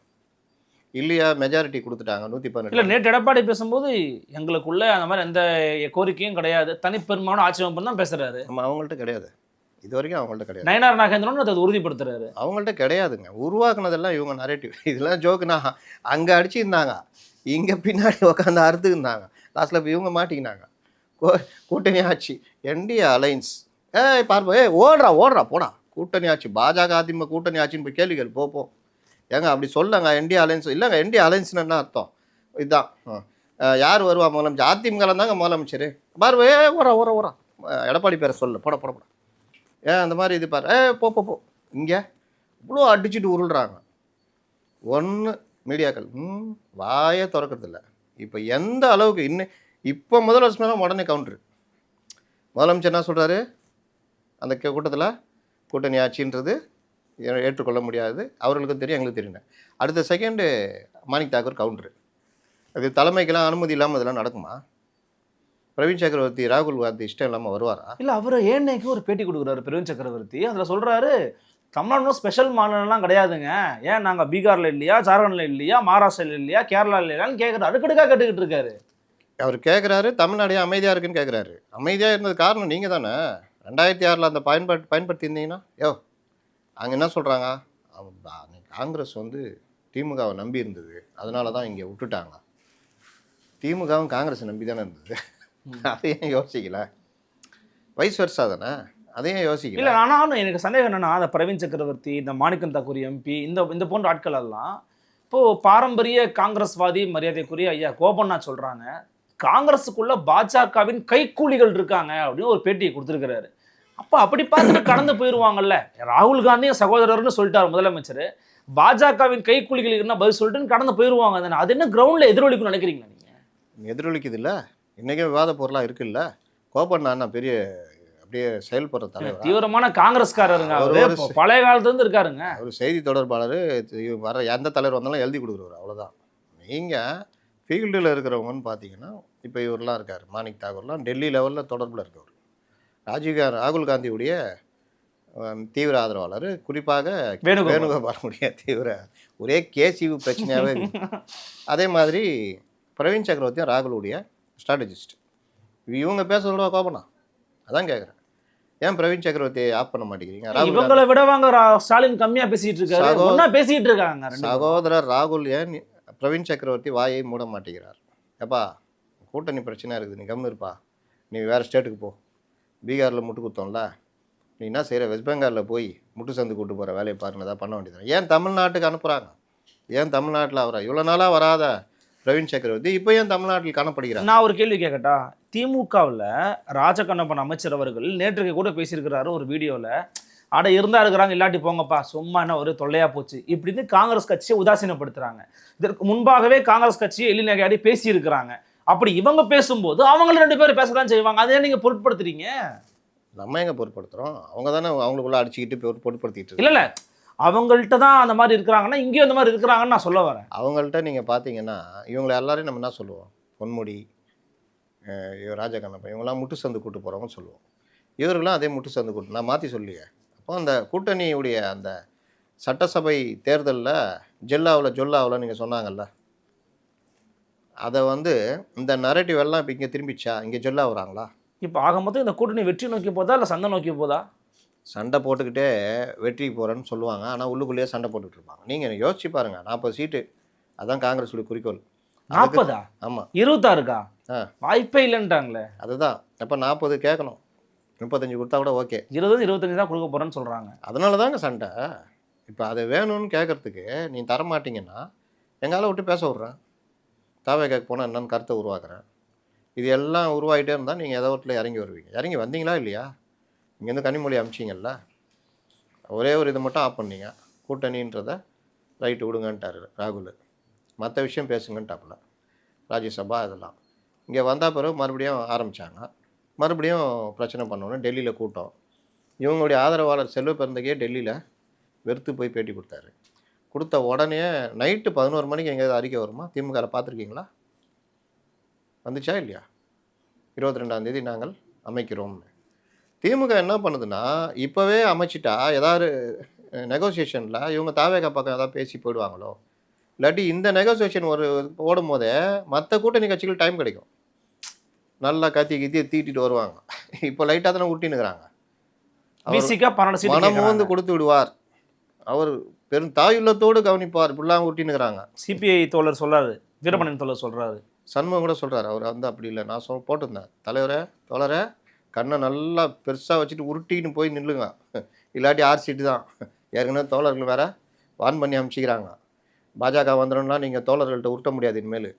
இல்லையா மெஜாரிட்டி கொடுத்துட்டாங்க 118. இல்லை, நேற்று எடப்பாடி பேசும்போது எங்களுக்குள்ள அந்த மாதிரி எந்த கோரிக்கையும் கிடையாது, தனிப்பெரும்பாலும் ஆட்சி அமைப்பு தான் பேசுறாரு. நம்ம அவங்கள்ட்ட கிடையாது, இது வரைக்கும் அவங்கள்ட்ட கிடையாது. நயனார் நாகேந்திரன் அதை உறுதிப்படுத்துறாரு. அவங்கள்ட்ட கிடையாதுங்க. உருவாக்குனதெல்லாம் இவங்க நரேட்டிவ். இதெல்லாம் ஜோக்குனா அங்கே அடிச்சுருந்தாங்க, இங்கே பின்னாடி உட்காந்து அறுத்துருந்தாங்க, லாஸ்ட்டில் இவங்க மாட்டிக்கினாங்க. கூட்டணி ஆட்சி, என்டிஏ அலைன்ஸ். பார்ப்போம், ஓடுறா போடா, கூட்டணி ஆட்சி, பாஜக அதிமுக கூட்டணி ஆட்சின்னு போய் கேள்விகள் போ. ஏங்க அப்படி சொல்லுங்க, என்டிஏ அலைன்ஸ் இல்லைங்க. என்டிஏ அலைன்ஸ்னு என்ன அர்த்தம்? இதுதான். யார் வருவா முதலமைச்சர்? அதிமுக தாங்க முதலமைச்சர். பார்வை ஓரா எடப்பாடி பேரை சொல்லு, போட ஏன் அந்த மாதிரி இது பாரு போ இங்கே இவ்வளோ அடிச்சுட்டு உருள்றாங்க. ஒன்று மீடியாக்கள் வாயே திறக்கிறதில்ல. இப்போ எந்த அளவுக்கு இப்போ முதலமைச்சர் மேலே உடனே கவுண்டரு. முதலமைச்சர் என்ன சொல்கிறாரு, அந்த கூட்டத்தில் கூட்டணி ஆட்சின்றது ஏற்றுக்கொள்ள முடியாது, அவர்களுக்கும் தெரியும் எங்களுக்கு தெரியும். அடுத்த செகண்டு மாணிக் தாக்கூர் கவுண்டரு. அது தலைமைக்கெல்லாம் அனுமதி இல்லாமல் இதெல்லாம் நடக்குமா? பிரவீன் சக்கரவர்த்தி ராகுல் காந்தி இஷ்டம் இல்லாமல் வருவாரா? இல்லை, அவர் ஏன்னைக்கு ஒரு பேட்டி கொடுக்குறாரு பிரவீன் சக்கரவர்த்தி. அதில் சொல்கிறாரு, தமிழ்நாடு ஸ்பெஷல் மாநிலம்லாம் கிடையாதுங்க, ஏன் நாங்கள் பீகாரில் இல்லையா, ஜார்க்கண்டில் இல்லையா, மகாராஷ்டிரில் இல்லையா, கேரளாவில் இல்லையான்னு கேட்குறாரு. அடுக்கடுக்காக கேட்டுக்கிட்டு இருக்காரு. அவர் கேட்குறாரு தமிழ்நாடு அமைதியாக இருக்குன்னு கேட்குறாரு. அமைதியாக இருந்தது காரணம் நீங்கள் தானே. 2006 அந்த பயன்படுத்தி இருந்தீங்கன்னா அங்கே என்ன சொல்கிறாங்க, காங்கிரஸ் வந்து திமுகவை நம்பி இருந்தது, அதனால தான் இங்கே விட்டுட்டாங்க. திமுகவும் காங்கிரஸை நம்பி தானே இருந்தது. அதையும் யோசிக்கல. வயசு வருஷா தானே, அதையும் யோசிக்கல. இல்லை, ஆனால் எனக்கு சந்தேகம் என்னன்னா, அந்த பிரவீன் சக்கரவர்த்தி, இந்த மாணிக்கம் தாக்கூர் எம்பி, இந்த போன்ற ஆட்கள் எல்லாம் இப்போது பாரம்பரிய காங்கிரஸ்வாதி மரியாதைக்குரிய ஐயா கோபண்ணா சொல்கிறாங்க, காங்கிரஸுக்குள்ள பாஜகவின் கைக்கூலிகள் இருக்காங்க அப்படின்னு ஒரு பேட்டியை கொடுத்துருக்கிறாரு. அப்போ அப்படி பார்த்துட்டு கடந்து போயிடுவாங்கல்ல. ராகுல் காந்தியும் சகோதரர்னு சொல்லிட்டார் முதலமைச்சர், பாஜகவின் கைக்கூலிகளுக்கு என்ன பதில் சொல்லிட்டு கடந்து போயிடுவாங்க தானே. அது என்ன கிரவுண்டில் எதிரொலிக்குன்னு நினைக்கிறீங்களா நீங்கள்? எதிரொலிக்குது இல்லை, இன்றைக்கே விவாத பொருளாக இருக்குல்ல. கோபண்ணா பெரிய அப்படியே செயல்படுற தலைவர், தீவிரமான காங்கிரஸ்காரருங்க. அவரு பழைய காலத்துலேருந்து இருக்காருங்க. அவர் செய்தி தொடர்பாளர், வர எந்த தலைவர் வந்தாலும் எழுதி கொடுக்குறவர், அவ்வளோதான். நீங்கள் ஃபீல்டில் இருக்கிறவங்கன்னு பார்த்தீங்கன்னா இப்போ இவரெலாம் இருக்கார், மாணிக் தாக்கூர்லாம் டெல்லி லெவலில் தொடர்பில் இருக்கவர். ராகுல் காந்தியுடைய தீவிர ஆதரவாளர், குறிப்பாக வேணுகோபாலுடைய தீவிர, ஒரே கேசிவு பிரச்சனையாகவே இருக்கு. அதே மாதிரி பிரவீன் சக்கரவர்த்தியும் ராகுலுடைய ஸ்ட்ராட்டஜிஸ்ட். இவங்க பேசுறதோட கோபண்ணா அதான் கேட்குறேன், ஏன் பிரவீன் சக்கரவர்த்தி ஆஃப் பண்ண மாட்டேங்கிறீங்க? இவங்களை விட வாங்க ஸ்டாலின் கம்மியாக பேசிட்டு இருக்காரு, ஒன்றா பேசிட்டு இருக்காங்க. சகோதரர் ராகுல் ஏன் பிரவீன் சக்கரவர்த்தி வாயை மூட மாட்டேங்கிறார்? எப்பா கூட்டணி பிரச்சனை இருக்குது, நீ கம்னு இருப்பா, நீ வேறு ஸ்டேட்டுக்கு போ, பீகாரில் முட்டு குத்தோம்ல, நீ என்ன செய்கிற, வெஸ்ட் பெங்காலில் போய் முட்டு சந்து கூட்டு போகிற வேலையை பாருங்க, தான் பண்ண வேண்டியது. ஏன் தமிழ்நாட்டுக்கு அனுப்புகிறாங்க? ஏன் தமிழ்நாட்டில் அவரா இவ்வளோ நாளாக வராத பிரவீன் சக்கரவர்த்தி இப்போ ஏன் தமிழ்நாட்டில் காணப்படுகிறார்? நான் ஒரு கேள்வி கேட்கட்டா? திமுகவில் ராஜகண்ணப்பன் அமைச்சர் அவர்கள் நேற்றுக்கு கூட பேசியிருக்கிறாரு ஒரு வீடியோவில், அட இருந்தா இருக்கிறாங்க, இல்லாட்டி போங்கப்பா, சும்மா என்ன ஒரு தொல்லையா போச்சு இப்படின்னு காங்கிரஸ் கட்சியை உதாசீனப்படுத்துறாங்க. இதற்கு முன்பாகவே காங்கிரஸ் கட்சியை எள்ளி நகையாடி பேசியிருக்கிறாங்க. அப்படி இவங்க பேசும்போது அவங்களும் 2 பேரும் பேசதான் செய்வாங்க, அதே நீங்க பொருட்படுத்துறீங்க. நம்ம எங்க பொருட்படுத்துறோம்? அவங்க தானே அவங்களுக்குள்ள அடிச்சுக்கிட்டு பொருட்படுத்திட்டு. இல்ல அவங்கள்ட்ட தான் அந்த மாதிரி இருக்கிறாங்கன்னா இங்கேயும் அந்த மாதிரி இருக்கிறாங்கன்னு நான் சொல்ல வரேன். அவங்கள்ட்ட நீங்கள் பார்த்தீங்கன்னா இவங்களை எல்லாரையும் நம்ம என்ன சொல்லுவோம், பொன்முடி, ராஜகண்ணப்பன், இவங்களாம் முட்டு சந்து கூட்டு போகிறவங்கன்னு சொல்லுவோம். இவர்களாம் அதே முட்டு சந்து கூட்டு நான் மாற்றி சொல்லியே. அப்போ அந்த கூட்டணியுடைய அந்த சட்டசபை தேர்தலில் ஜொல்லாவில் நீங்கள் சொன்னாங்கல்ல, அதை வந்து இந்த நரேட்டிவ் எல்லாம் இப்போ இங்கே திரும்பிச்சா, இங்கே ஜொல்லா வராங்களா? இப்போ ஆக மொத்தம் இந்த கூட்டணி வெற்றி நோக்கி போதா இல்லை சண்டை நோக்கி போதா? சண்டை போட்டுக்கிட்டே வெற்றிக்கு போகிறேன்னு சொல்லுவாங்க, ஆனால் உள்ளுக்குள்ளேயே சண்டை போட்டுக்கிட்டு இருப்பாங்க. நீங்கள் யோசிச்சு பாருங்கள், 40 சீட்டு அதான் காங்கிரஸுடைய குறிக்கோள். 40? ஆமாம். 26? வாய்ப்பே இல்லைன்றாங்களே. அதுதான். அப்போ 40 கேட்கணும், 35 கொடுத்தா கூட ஓகே. 20-25 தான் கொடுக்க போகிறேன்னு சொல்கிறாங்க. அதனால தாங்க சண்டை. இப்போ அதை வேணும்னு கேட்குறதுக்கு நீ தரமாட்டிங்கன்னா எங்கால விட்டு பேச விட்றேன், தாவே கேட்க போனால் என்னன்னு கருத்தை உருவாக்குறேன். இது எல்லாம் உருவாகிட்டே இருந்தால் நீங்கள் ஏதோ வீட்டில் இறங்கி வருவீங்க. இறங்கி வந்தீங்களா இல்லையா? இங்கேருந்து கனிமொழி அமிச்சிங்கல்ல, ஒரே ஒரு இதை மட்டும் ஆஃப் பண்ணீங்க, கூட்டணின்றதை ரைட்டு விடுங்கன்ட்டார் ராகுல், மற்ற விஷயம் பேசுங்கன்ட்டாப்புல ராஜ்யசபா இதெல்லாம். இங்கே வந்தால் பிறகு மறுபடியும் ஆரம்பித்தாங்க, மறுபடியும் பிரச்சனை பண்ணோன்னு டெல்லியில் கூட்டம். இவங்களுடைய ஆதரவாளர் செல்வ பெருந்தகையே டெல்லியில் வெறுத்து போய் பேட்டி கொடுத்தாரு. கொடுத்த உடனே நைட்டு 11 மணிக்கு எங்கேயாவது அறிக்கை வருமா? திமுகவில் பார்த்துருக்கீங்களா? வந்துச்சா இல்லையா? 22ஆம் தேதி நாங்கள் அமைக்கிறோம்னு. திமுக என்ன பண்ணுதுன்னா, இப்போவே அமைச்சிட்டா ஏதாவது நெகோசியேஷனில் இவங்க தாவேகா பக்கம் ஏதாவது பேசி போயிடுவாங்களோ, இல்லாட்டி இந்த நெகோசியேஷன் ஓடும் போதே மற்ற கூட்டணி கட்சிகள் டைம் கிடைக்கும், நல்லா கத்தி தீட்டிட்டு வருவாங்க. இப்போ லைட்டாக தானே ஊட்டினுக்கிறாங்க. மனமும் வந்து கொடுத்து விடுவார், அவர் பெரும் தாயுள்ளத்தோடு கவனிப்பார், இப்படிலாம் ஊட்டினுக்கிறாங்க. சிபிஐ தோழர் சொல்கிறாரு, வீரமணியன் தோழர் சொல்கிறாரு, சண்முகம் கூட சொல்கிறார். அவர் வந்து அப்படி இல்லை, நான் போட்டிருந்தேன், தோழரை கண்ணை நல்லா பெருசாக வச்சுட்டு உருட்டின்னு போய் நில்லுங்க, இல்லாட்டி 6 சீட்டு தான். ஏற்கனவே தோழர்கள் வேற வான் பண்ணி அனுப்பிச்சிக்கிறாங்க, பாஜக வந்துடும்னா நீங்கள் தோழர்கள்ட்ட உருட்ட முடியாது இனிமேல்.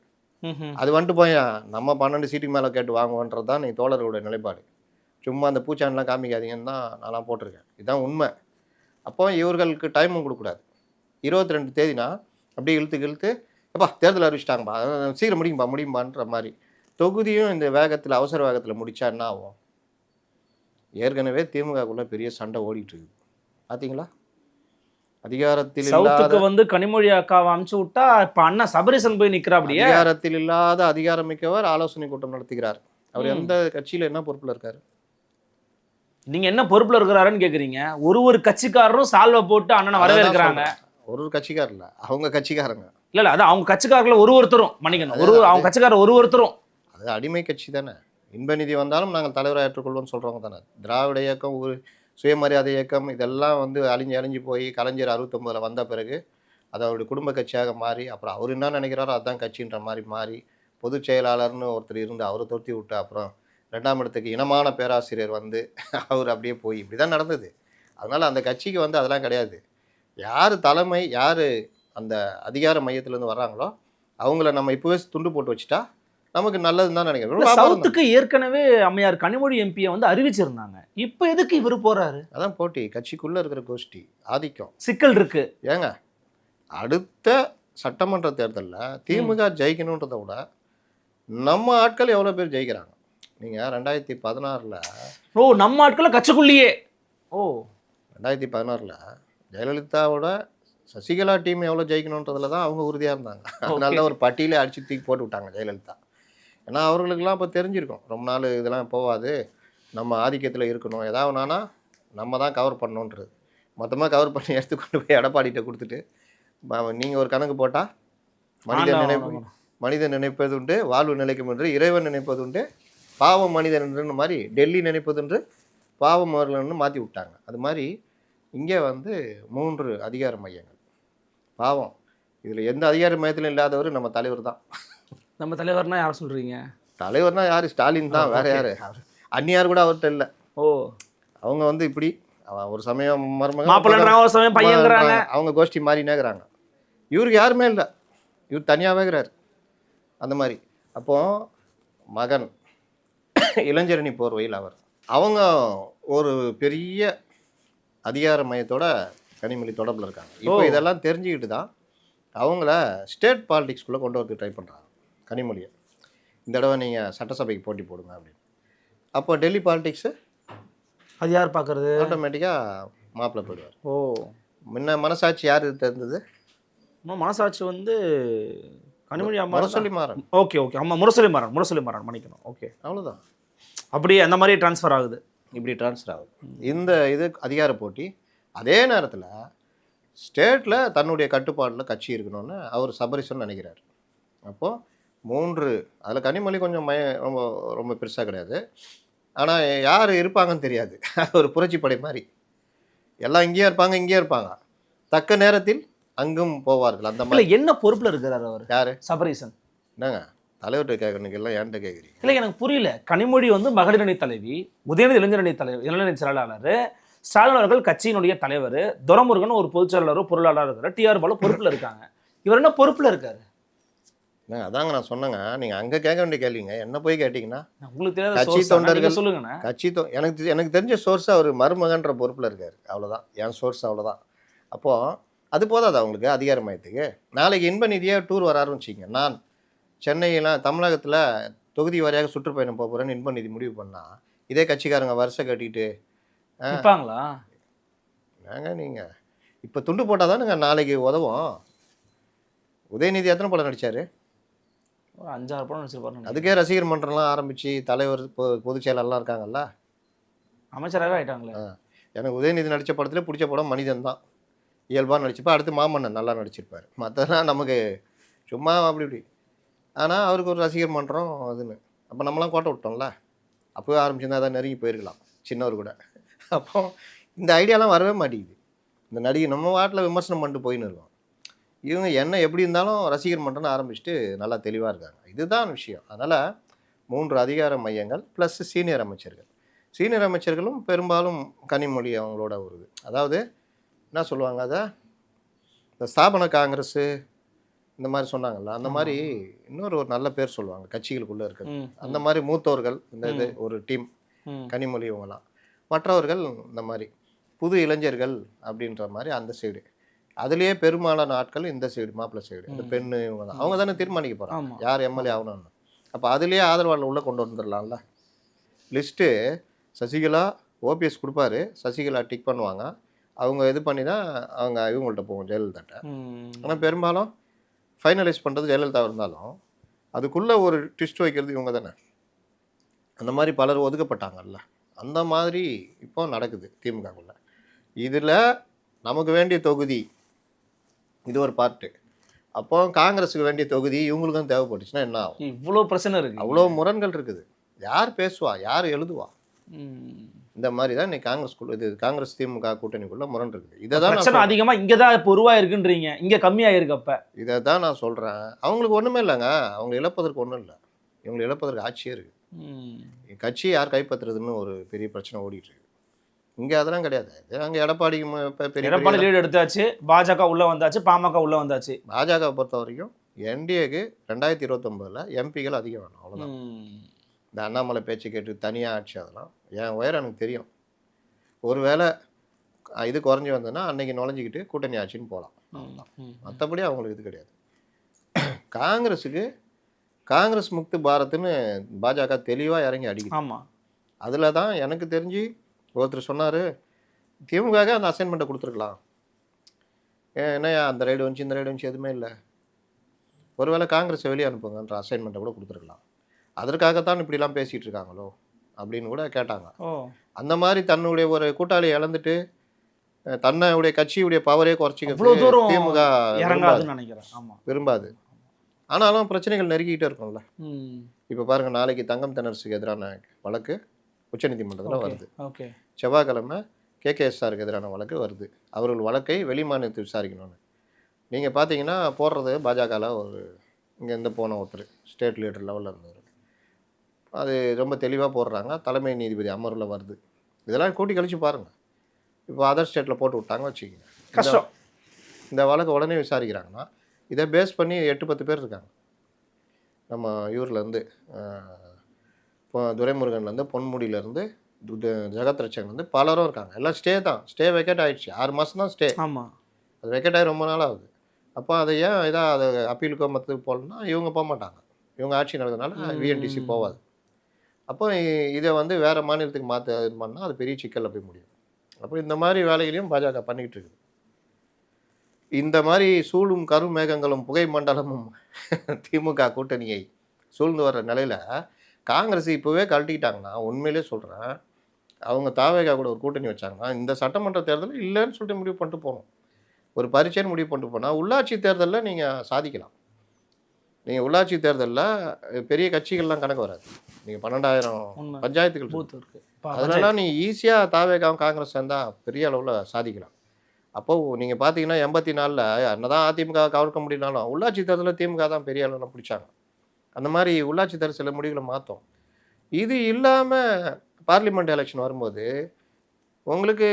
அது வந்துட்டு போய் நம்ம 12 சீட்டுக்கு மேலே கேட்டு வாங்குவோன்றது தான் நீங்கள் தோழர்களுடைய நிலைப்பாடு. சும்மா அந்த பூச்சாண்டெலாம் காமிக்காதீங்கன்னு தான் நான்லாம் போட்டிருக்கேன். இதுதான் உண்மை. அப்போ இவர்களுக்கு டைமும் கொடுக்கக்கூடாது. 22 தேதினா அப்படியே இழுத்து எப்பா தேர்தல் அறிவிச்சிட்டாங்கப்பா, சீக்கிரம் முடியும்பான்ற மாதிரி தொகுதியும் இந்த வேகத்தில் அவசர வேகத்தில் முடிச்சா என்ன ஆகும்? ஏற்கனவே திமுகக்குள்ள பெரிய சண்டை ஓடிட்டு இருக்குது பார்த்தீங்களா? அதிகாரத்தில் சவுத்துக்கு வந்து கனிமொழி அக்காவை அமுச்சு விட்டா இப்ப அண்ணா சபரீசன் போய் நிக்கிறா. அப்படியே அதிகாரத்தில் இல்லாத அதிகாரமிக்கவர் ஆலோசனை கூட்டம் நடத்துகிறார். அவர் எந்த கட்சியில என்ன பொறுப்புல இருக்காரு? நீங்க என்ன பொறுப்புல இருக்கிறாருன்னு கேக்குறீங்க. ஒரு கட்சிக்காரரும் சால்வை போட்டு அண்ணனை வரவேற்கிறாங்க. ஒரு கட்சிக்காரர் இல்ல, அவங்க கட்சிக்காரங்க. இல்ல அது அவங்க கட்சிக்காரர்கள் ஒருத்தரும் மன்னிக்கணும், அவங்க கட்சிக்காரர் ஒருத்தரும். அது அடிமை கட்சி தானே. இன்பநிதி வந்தாலும் நாங்கள் தலைவராக ஏற்றுக்கொள்வோம்னு சொல்றவங்க தானே. திராவிட இயக்கம், ஒரு சுயமரியாதை இயக்கம், இதெல்லாம் வந்து அழிஞ்சு போய் கலைஞர் 69 வந்த பிறகு அது அவருடைய குடும்ப கட்சியாக மாறி, அப்புறம் அவர் என்ன நினைக்கிறாரோ அதுதான் கட்சின்ற மாதிரி மாறி, பொதுச் செயலாளர்னு ஒருத்தர் இருந்து அவரை தொத்தி விட்டு, அப்புறம் 2ஆம் இடத்துக்கு இனமான பேராசிரியர் வந்து அவர் அப்படியே போய் இப்படி தான் நடந்தது. அதனால் அந்த கட்சிக்கு வந்து அதெல்லாம் கிடையாது. யார் தலைமை, யார் அந்த அதிகார மையத்திலேருந்து வர்றாங்களோ அவங்கள நம்ம இப்போவே துண்டு போட்டு வச்சுட்டா நமக்கு நல்லதுன்னு தான் நினைக்கிறேன். சவுத்துக்கு ஏற்கனவே அம்மையார் கனிமொழி எம்பியை வந்து அறிவிச்சிருந்தாங்க. இப்போ எதுக்கு இவர் போறாரு? அதான் போட்டி, கட்சிக்குள்ளே இருக்கிற கோஷ்டி ஆதிக்கம், சிக்கல் இருக்கு. ஏங்க அடுத்த சட்டமன்ற தேர்தலில் திமுக ஜெயிக்கணுன்றதை விட நம்ம ஆட்கள் எவ்வளோ பேர் ஜெயிக்கிறாங்க. நீங்கள் 2016 நம்ம ஆட்கள கட்சிக்குள்ளேயே 2016 ஜெயலலிதாவோட சசிகலா டீம் எவ்வளோ ஜெயிக்கணுன்றதுல தான் அவங்க உறுதியாக இருந்தாங்க. அதனால தான் ஒரு பட்டியலே அடிச்சு தூக்கி போட்டு விட்டாங்க ஜெயலலிதா. ஏன்னா அவர்களுக்கெல்லாம் இப்போ தெரிஞ்சிருக்கும், ரொம்ப நாள் இதெல்லாம் போகாது, நம்ம ஆதிக்கத்தில் இருக்கணும், ஏதாவதுனா நம்ம தான் கவர் பண்ணணுன்றது. மொத்தமாக கவர் பண்ணி எடுத்துக்கொண்டு போய் எடப்பாடிகிட்ட கொடுத்துட்டு, நீங்கள் ஒரு கணக்கு போட்டால் மனிதன் நினைப்பது உண்டு வாழ்வு நிலைக்கும் என்று, இறைவன் நினைப்பது உண்டு பாவம் மனிதன் மாதிரி, டெல்லி நினைப்பதுன்று பாவம் அவர்கள்னு மாற்றி விட்டாங்க. அது மாதிரி இங்கே வந்து 3 அதிகார மையங்கள். பாவம் இதில் எந்த அதிகார மையத்திலும் இல்லாதவர் நம்ம தலைவர் தான். நம்ம தலைவர்னா யார் சொல்றீங்க? தலைவர்னா யார்? ஸ்டாலின் தான், வேற யாரு? அந்நியார் கூட அவர்கிட்ட இல்லை. அவங்க வந்து இப்படி ஒரு சமயம் மருமகன் பையன்றாங்க, அவங்க கோஷ்டி மாறினேங்கிறாங்க. இவருக்கு யாருமே இல்லை, இவர் தனியாகவேங்கிறார் அந்த மாதிரி. அப்போ மகன் இளைஞரணி போர்வையில் அவங்க ஒரு பெரிய அதிகார மையத்தோட கனிமொழி தொடர்பில் இருக்காங்க. இப்போ இதெல்லாம் தெரிஞ்சுக்கிட்டு தான் அவங்கள ஸ்டேட் பாலிடிக்ஸ்குள்ளே கொண்டு வரதுக்கு ட்ரை பண்ணுறாங்க கனிமொழியை. இந்த தடவை நீங்கள் சட்டசபைக்கு போட்டி போடுங்க அப்படின்னு. அப்போ டெல்லி பாலிடிக்ஸு அது யார் பார்க்குறது? ஆட்டோமேட்டிக்காக மாப்பிள்ளை போயிடுவார். முன்ன மனசாட்சி யார் இருந்தது? மனசாட்சி வந்து கனிமொழி அம்மா முரசொலி மாறன். ஓகே ஆமாம், முரசொலி மாறன் மன்னிக்கணும். ஓகே, அவ்வளோதான். அப்படியே அந்த மாதிரி ட்ரான்ஸ்ஃபர் ஆகுது, இப்படி ட்ரான்ஸ்ஃபர் ஆகுது இந்த இது அதிகார போட்டி. அதே நேரத்தில் ஸ்டேட்டில் தன்னுடைய கட்டுப்பாட்டில் கட்சி இருக்கணும்னு அவர் சபரிசன் நினைக்கிறார். அப்போது 3 அதில் கனிமொழி கொஞ்சம் ரொம்ப ரொம்ப பெருசாக கிடையாது, ஆனால் யார் இருப்பாங்கன்னு தெரியாது. ஒரு புரட்சிப்படை மாதிரி எல்லாம் இங்கேயே இருப்பாங்க, தக்க நேரத்தில் அங்கும் போவார்கள். அந்த மாதிரி என்ன பொறுப்பில் இருக்கிறார் அவர்? யார்? சபரீசன். என்னங்க தலைவர்கிட்ட கேட்கறதுக்கு எல்லாம் ஏன்ட்ட கேட்குறீங்க? இல்லை எனக்கு புரியல. கனிமொழி வந்து மகளிர் அணி தலைவி, உதயநிதி இளைஞரணி செயலாளர், ஸ்டாலின் அவர்கள் கட்சியினுடைய தலைவர், துரைமுருகன் ஒரு பொதுச் செயலாளர் பொருளாளர் இருக்கிறார், டிஆர் பாலு பொறுப்பில் இருக்காங்க. இவர் என்ன பொறுப்பில் இருக்காரு? அதாங்க நான் சொன்னேங்க, நீங்கள் அங்கே கேட்க வேண்டிய கேள்விங்க. என்ன போய் கேட்டிங்கன்னா உங்களுக்கு தெரியாத கட்சி தொண்டர்கள் சொல்லுங்கண்ணா. எனக்கு தெரிஞ்ச சோர்ஸ் அவர் மருமகன்ற பொறுப்பில் இருக்கார், அவ்வளோதான் என் சோர்ஸ், அவ்வளோதான். அப்போது அது போதாது அவங்களுக்கு அதிகார மையத்துக்கு. நாளைக்கு இன்ப நிதியாக டூர் வர ஆரம்பிச்சிங்க, நான் சென்னையெல்லாம் தமிழகத்தில் தொகுதி வாரியாக சுற்றுப்பயணம் போகிறேன்னு இன்ப நிதி முடிவு பண்ணால் இதே கட்சிக்காரங்க வருஷம் கட்டிட்டு இருப்பாங்களா? நீங்கள் இப்போ துண்டு போட்டால் தானுங்க நாளைக்கு உதவும். உதயநிதி எத்தனை படம் நடித்தார்? 5-6 படம் நடிச்சிருப்பாரு. அதுக்கே ரசிகர் மன்றம்லாம் ஆரம்பித்து தலைவர் பொதுச் செயலாளர்லாம் இருக்காங்கல்ல, அமைச்சராக ஆகிட்டாங்களே. எனக்கு உதயநிதி நடித்த படத்தில் பிடிச்ச படம் மனிதன் தான். இயல்பாக நடிச்சிருப்பார். அடுத்து மாமன்னன் நல்லா நடிச்சிருப்பார். மற்றதெல்லாம் நமக்கு சும்மா அப்படி இப்படி. ஆனால் அவருக்கு ஒரு ரசிகர் மன்றம் அதுன்னு அப்போ நம்மளாம் கோட்டை விட்டோம்ல. அப்போவே ஆரம்பிச்சிருந்தா அதான் நெருங்கி போயிருக்கலாம் சின்னவர் கூட. அப்போ இந்த ஐடியாலாம் வரவே மாட்டேங்குது. இந்த நடிகை நம்ம வாட்டில் விமர்சனம் பண்ணிட்டு போயின்னு இருக்கோம். இவங்க என்ன எப்படி இருந்தாலும் ரசிகர் மன்றம்னு ஆரம்பிச்சுட்டு நல்லா தெளிவாக இருக்காங்க. இதுதான் விஷயம். அதனால் 3 அதிகார மையங்கள் ப்ளஸ் சீனியர் அமைச்சர்கள். சீனியர் அமைச்சர்களும் பெரும்பாலும் கனிமொழி அவங்களோட வருது. அதாவது என்ன சொல்லுவாங்க, அதை இந்த ஸ்தாபன காங்கிரஸு இந்த மாதிரி சொன்னாங்கல்ல, அந்த மாதிரி இன்னொரு நல்ல பேர் சொல்லுவாங்க கட்சிகளுக்குள்ளே இருக்கிறது. அந்த மாதிரி மூத்தோர்கள் இந்த இது ஒரு டீம் கனிமொழி இவங்கலாம். மற்றவர்கள் இந்த மாதிரி புது இளைஞர்கள் அப்படின்ற மாதிரி அந்த சைடு. அதுலேயே பெரும்பாலான ஆட்கள் இந்த சைடு, மாப்பிள்ளை சைடு, அந்த பெண்ணு இவங்க தான். அவங்க தானே தீர்மானிக்க போகிறாங்க யார் எம்எல்ஏ ஆகணும்னு. அப்போ அதுலேயே ஆதரவாளர் உள்ளே கொண்டு வந்துடலாம்ல. லிஸ்ட்டு சசிகலா ஓபிஎஸ் கொடுப்பாரு, சசிகலா டிக் பண்ணுவாங்க, அவங்க இது பண்ணி தான் அவங்க இவங்கள்ட்ட போகும் ஜெயலலிதாட்ட. ஆனால் பெரும்பாலும் ஃபைனலைஸ் பண்ணுறது ஜெயலலிதா இருந்தாலும் அதுக்குள்ளே ஒரு ட்விஸ்ட் வைக்கிறது இவங்க தானே. அந்த மாதிரி பலர் ஒதுக்கப்பட்டாங்கல்ல, அந்த மாதிரி இப்போ நடக்குது திமுகக்குள்ள. இதில் நமக்கு வேண்டிய தொகுதி இது ஒரு பார்ட்டு. அப்போ காங்கிரஸுக்கு வேண்டிய தொகுதி இவங்களுக்கும் தேவைப்பட்டுச்சுன்னா என்ன ஆகும்? இவ்வளோ பிரச்சனை இருக்கு, அவ்வளோ முரண்கள் இருக்குது. யார் பேசுவா, யார் எழுதுவா? இந்த மாதிரி தான் இன்னைக்கு இது காங்கிரஸ் திமுக கூட்டணிக்குள்ள முரண் இருக்குது. இதை தான் பிரச்சனை அதிகமாக இங்கே தான் இப்போ உருவாயிருக்குன்றீங்க, இங்கே கம்மியாயிருக்கு. அப்போ இதை தான் நான் சொல்கிறேன். அவங்களுக்கு ஒன்றுமே இல்லைங்க, அவங்க இழப்பதற்கு ஒன்றும் இல்லை. இவங்க இழப்பதற்கு ஆட்சியே இருக்குது. கட்சி யார் கைப்பற்றுறதுன்னு ஒரு பெரிய பிரச்சனை ஓடிட்டு இருக்கு. இங்கே அதெல்லாம் கிடையாது. அங்கே எடப்பாடி லீடு எடுத்தாச்சு, பாஜக உள்ளே வந்தாச்சு, பாமக உள்ளே வந்தாச்சு. பாஜகவை பொறுத்த வரைக்கும் என்டிஏக்கு 2029 எம்பிகள் அதிகம் வேணும், அவ்வளோதான். இந்த அண்ணாமலை பேச்சு கேட்டு தனியாக ஆட்சி, அதெல்லாம் என் உயரம் எனக்கு தெரியும். ஒருவேளை இது குறைஞ்சி வந்ததுன்னா அன்னைக்கு நுழைஞ்சிக்கிட்டு கூட்டணி ஆட்சின்னு போகலாம். மற்றபடி அவங்களுக்கு இது கிடையாது. காங்கிரஸுக்கு காங்கிரஸ் முக்து பாரத்னு பாஜக தெளிவாக இறங்கி அடிக்குது. ஆமாம், அதில் தான் எனக்கு தெரிஞ்சு ஒருத்தர் சொன்னார், திமுக அந்த அசைன்மெண்ட்டை கொடுத்துருக்கலாம், என்னையா அந்த ரைடு வந்துச்சு இந்த ரைடு வந்துச்சு எதுவுமே இல்லை, ஒருவேளை காங்கிரஸை வெளியே அனுப்புங்கன்ற அசைன்மெண்ட்டை கூட கொடுத்துருக்கலாம், அதற்காகத்தான் இப்படிலாம் பேசிகிட்டு இருக்காங்களோ அப்படின்னு கூட கேட்டாங்க. அந்த மாதிரி தன்னுடைய ஒரு கூட்டாளி இழந்துட்டு தன்னுடைய கட்சியுடைய பவரே குறைச்சிக்க திமுக விரும்பாது. ஆனாலும் பிரச்சனைகள் நெருக்கிக்கிட்டே இருக்கும்ல. இப்போ பாருங்கள், நாளைக்கு தங்கம் தென்னரசுக்கு எதிரான வழக்கு உச்சநீதிமன்றத்தில் வருது. செவ்வாய்க்கிழமை கேகேஎஸ்ஆருக்கு எதிரான வழக்கு வருது. அவர்கள் வழக்கை வெளிமாநிலத்தை விசாரிக்கணும்னு. நீங்கள் பார்த்தீங்கன்னா போடுறது பாஜகவில் ஒரு இங்கேருந்து போன ஒருத்தர் ஸ்டேட் லீடர் லெவலில் இருந்தவர், அது ரொம்ப தெளிவாக போடுறாங்க. தலைமை நீதிபதி அமர்வில் வருது. இதெல்லாம் கூட்டி கழிச்சு பாருங்கள். இப்போ அதர் ஸ்டேட்டில் போட்டு விட்டாங்க வச்சுக்கிங்க, கஷ்டம். இந்த வழக்கு உடனே விசாரிக்கிறாங்கன்னா இதை பேஸ் பண்ணி 8-10 பேர் இருக்காங்க. நம்ம இவர்லேருந்து துரைமுருகன்லேருந்து பொன்முடியிலேருந்து ஜெகத் ரட்சகன்லேருந்து பலரும் இருக்காங்க. எல்லாம் ஸ்டே தான், ஸ்டே வெக்கேட் ஆகிடுச்சு. 6 மாதம் தான் ஸ்டே. ஆமாம், அது வெக்கேட் ஆகி ரொம்ப நாள் ஆகுது. அப்போ அதை ஏன் இதாக அதை அப்பீலுக்கோ மற்றதுக்கு போகலன்னா இவங்க போக மாட்டாங்க. இவங்க ஆட்சி நடக்கிறதுனால விஎன்டிசி போகாது. அப்போ இதை வந்து வேறு மாநிலத்துக்கு மாற்ற இது பண்ணால் அது பெரிய சிக்கலில் போய் முடியும். அப்போ இந்த மாதிரி வேலைகளையும் பாஜக பண்ணிக்கிட்டு இருக்குது. இந்த மாதிரி சூழும் கருமேகங்களும் புகை மண்டலமும் திமுக கூட்டணியை சூழ்ந்து வர்ற நிலையில் காங்கிரஸ் இப்போவே கழட்டிக்கிட்டாங்கன்னா, உண்மையிலே சொல்கிறேன், அவங்க தாவேகா கூட ஒரு கூட்டணி வச்சாங்கன்னா இந்த சட்டமன்ற தேர்தலில் இல்லைன்னு சொல்லிட்டு முடிவு பண்ணிட்டு போகணும். ஒரு பரீட்சைன்னு முடிவு பண்ணிட்டு போனால் உள்ளாட்சி தேர்தலில் நீங்கள் சாதிக்கலாம். நீங்கள் உள்ளாட்சி தேர்தலில் பெரிய கட்சிகள்லாம் கணக்கு வராது. நீங்கள் 12,000 பஞ்சாயத்துகள் இருக்குது. அதனால நீங்கள் ஈஸியாக தாவேகாவும் காங்கிரஸ் சேர்ந்தால் பெரிய அளவில் சாதிக்கலாம். அப்போது நீங்கள் பார்த்தீங்கன்னா 84 என்னதான் அதிமுக கவர்க்க முடியலனாலும் உள்ளாட்சி தேர்தலில் திமுக தான் பெரிய அளவில் பிடிச்சாங்க. அந்த மாதிரி உள்ளாட்சி தேர்தல் சில முடிவுகளை மாற்றும். இது இல்லாமல் பார்லிமெண்ட் எலெக்ஷன் வரும்போது உங்களுக்கு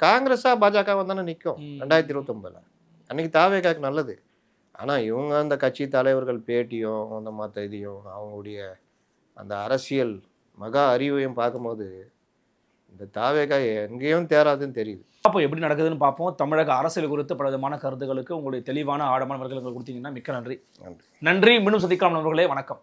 காங்கிரஸாக பாஜக தானே நிற்கும் 2029. அன்றைக்கி தாவேகாவுக்கு நல்லது. ஆனால் இவங்க அந்த கட்சி தலைவர்கள் பேட்டியும் அந்த மற்ற இதையும் அவங்களுடைய அந்த அரசியல் மகா அறிவையும் பார்க்கும்போது இந்த தாவேகா எங்கேயும் தேராதுன்னு தெரியுது. அப்போ எப்படி நடக்குதுன்னு பார்ப்போம். தமிழக அரசியல் குறித்து பல விதமான கருத்துக்களுக்கு உங்களுடைய தெளிவான ஆழமான விளக்கங்கள் கொடுத்தீங்கன்னா மிக்க நன்றி. நன்றி. மீண்டும் சந்திக்கலாம் நண்பர்களே. வணக்கம்.